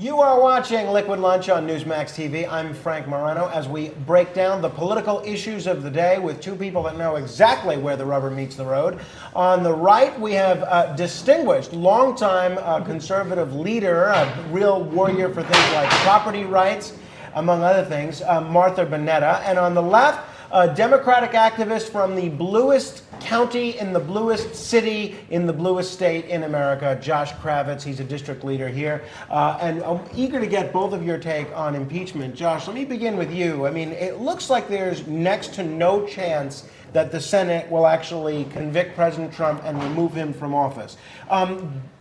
You are watching Liquid Lunch on NEWSMAX TV. I'm Frank Moreno as we break down the political issues of the day with two people that know exactly where the rubber meets the road. On the right, we have a distinguished, longtime conservative leader, a real warrior for things like property rights, among other things, Martha Boneta. And on the left, a Democratic activist from the bluest county in the bluest city in the bluest state in America, Josh Kravitz. He's a district leader here. And I'm eager to get both of your take on impeachment. Josh, let me begin with you. I mean, it looks like there's next to no chance that the Senate will actually convict President Trump and remove him from office.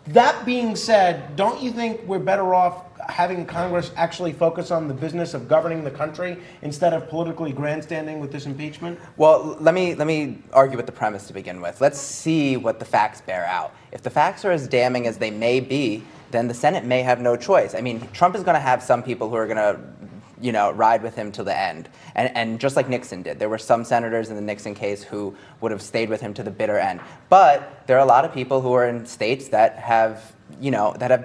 That being said, don't you think we're better off having Congress actually focus on the business of governing the country instead of politically grandstanding with this impeachment? Well, let me argue with the premise to begin with. Let's see what the facts bear out. If the facts are as damning as they may be, then the Senate may have no choice. I mean, Trump is going to have some people who are going to ride with him till the end. And just like Nixon did. There were some senators in the Nixon case who would have stayed with him to the bitter end. But there are a lot of people who are in states that have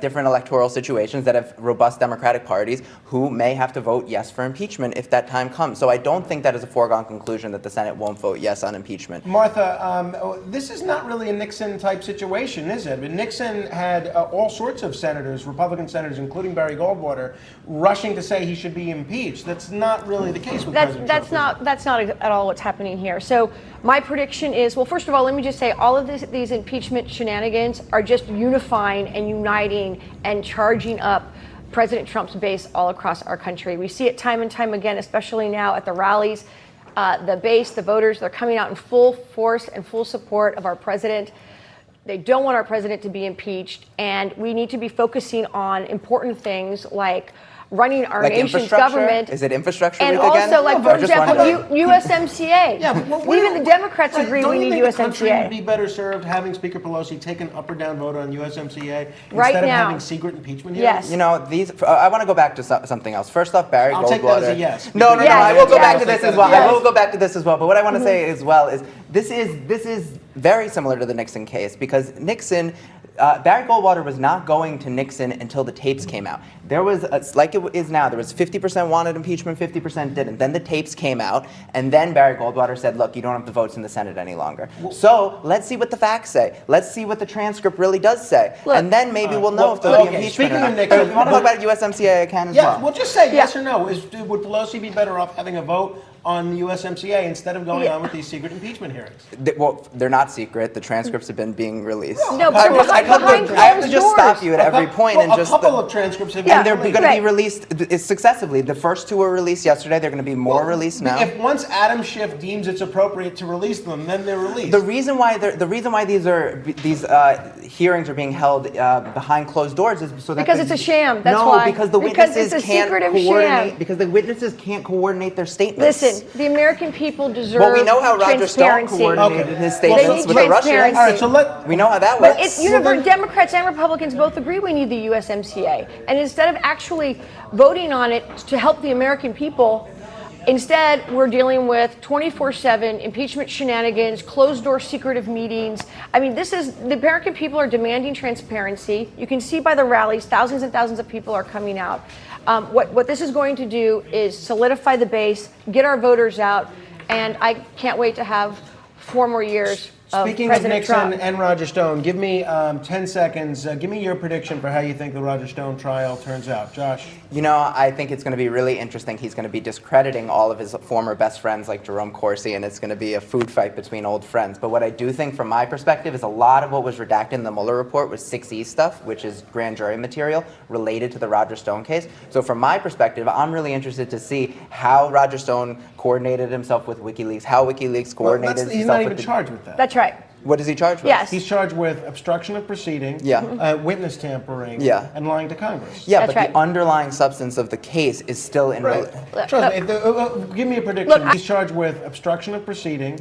different electoral situations, that have robust Democratic parties, who may have to vote yes for impeachment if that time comes. So I don't think that is a foregone conclusion that the Senate won't vote yes on impeachment. Martha, this is not really a Nixon-type situation, is it? But Nixon had all sorts of senators, Republican senators, including Barry Goldwater, rushing to say he should be impeached. That's not really the case with President Trump. That's not at all what's happening here. So my prediction is, well, first of all, let me just say all of these impeachment shenanigans are just unifying and uniting and charging up President Trump's base all across our country. We see it time and time again, especially now at the rallies. The base, the voters, they're coming out in full force and full support of our president. They don't want our president to be impeached, and we need to be focusing on important things like running our nation's government. Is it infrastructure? And also, like, for example, USMCA. Even the Democrats agree we need USMCA. Don't you think the country would be better served having Speaker Pelosi take an up or down vote on USMCA instead of having secret impeachment hearings? Yes. I want to go back to something else. First off, Barry Goldwater. I'll take that as a yes. No, I will go back to this as well. I will go back to this as well. But what I want to say as well is this is very similar to the Nixon case, because Nixon, Barry Goldwater was not going to Nixon until the tapes came out. There was, like it is now, there was 50% wanted impeachment, 50% didn't. Then the tapes came out, and then Barry Goldwater said, look, you don't have the votes in the Senate any longer. So let's see what the facts say. Let's see what the transcript really does say. Look, and then maybe we'll know if there'll be impeachment or not. Nixon, if you want to talk about USMCA, I can as well. Yeah, well, just say yes or no. Would Pelosi be better off having a vote on the USMCA instead of going on with these secret impeachment hearings? Well, they're not secret. The transcripts have been being released. No, but I have to just stop you at every point. A couple of transcripts have been and they're going to be released successively. The first two were released yesterday. They're going to be more released now. If once Adam Schiff deems it's appropriate to release them, then they're released. The reason why these hearings are being held behind closed doors is so that because it's a sham. That's why. No, because the witnesses can't coordinate. Because the witnesses can't coordinate their statements. Listen, the American people deserve Well, we know how Roger Stone coordinated his statements with the Russians. All right, so we know how that works. But Democrats and Republicans both agree we need the USMCA. And instead of actually voting on it to help the American people, instead, we're dealing with 24/7 impeachment shenanigans, closed-door secretive meetings. I mean, the American people are demanding transparency. You can see by the rallies, thousands and thousands of people are coming out. What this is going to do is solidify the base, get our voters out, and I can't wait to have 4 more years Speaking of Nixon and Roger Stone, give me 10 seconds. Give me your prediction for how you think the Roger Stone trial turns out. Josh? I think it's going to be really interesting. He's going to be discrediting all of his former best friends like Jerome Corsi, and it's going to be a food fight between old friends. But what I do think, from my perspective, is a lot of what was redacted in the Mueller report was 6E stuff, which is grand jury material related to the Roger Stone case. So from my perspective, I'm really interested to see how Roger Stone coordinated himself with WikiLeaks, how WikiLeaks coordinated himself with He's not even charged with that. That's right. What is he charged with? Yes. He's charged with obstruction of proceeding, witness tampering, and lying to Congress. Yeah, but the underlying substance of the case is still in... Trust me, give me a prediction. He's charged with obstruction of proceeding,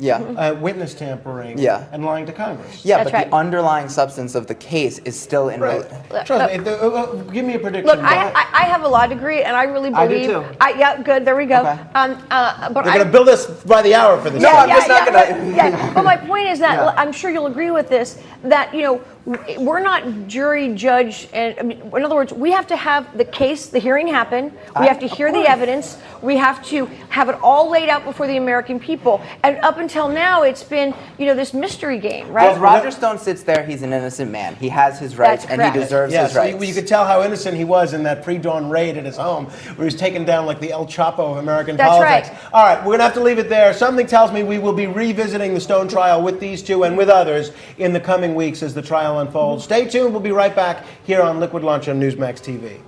witness tampering, and lying to Congress. Yeah, but the underlying substance of the case is still in... Trust me, give me a prediction. Look, I have a law degree, and I really believe... I do too. Yeah, good, there we go. Okay. But You're going to bill us by the hour for this. No, I'm just not going to... But my point is that... I'm sure you'll agree with this, that, you know, we're not jury, judge, and I mean, in other words, we have to have the case, the hearing happen. We have to hear the evidence. We have to have it all laid out before the American people. And up until now, it's been, you know, this mystery game, right? As Roger Stone sits there, he's an innocent man. He has his rights, and he deserves his rights. You could tell how innocent he was in that pre-dawn raid at his home, where he was taken down like the El Chapo of American politics. Right. All right, we're going to have to leave it there. Something tells me we will be revisiting the Stone trial with these two and with others in the coming weeks as the trial unfolds. Stay tuned. We'll be right back here on Liquid Lunch on Newsmax TV.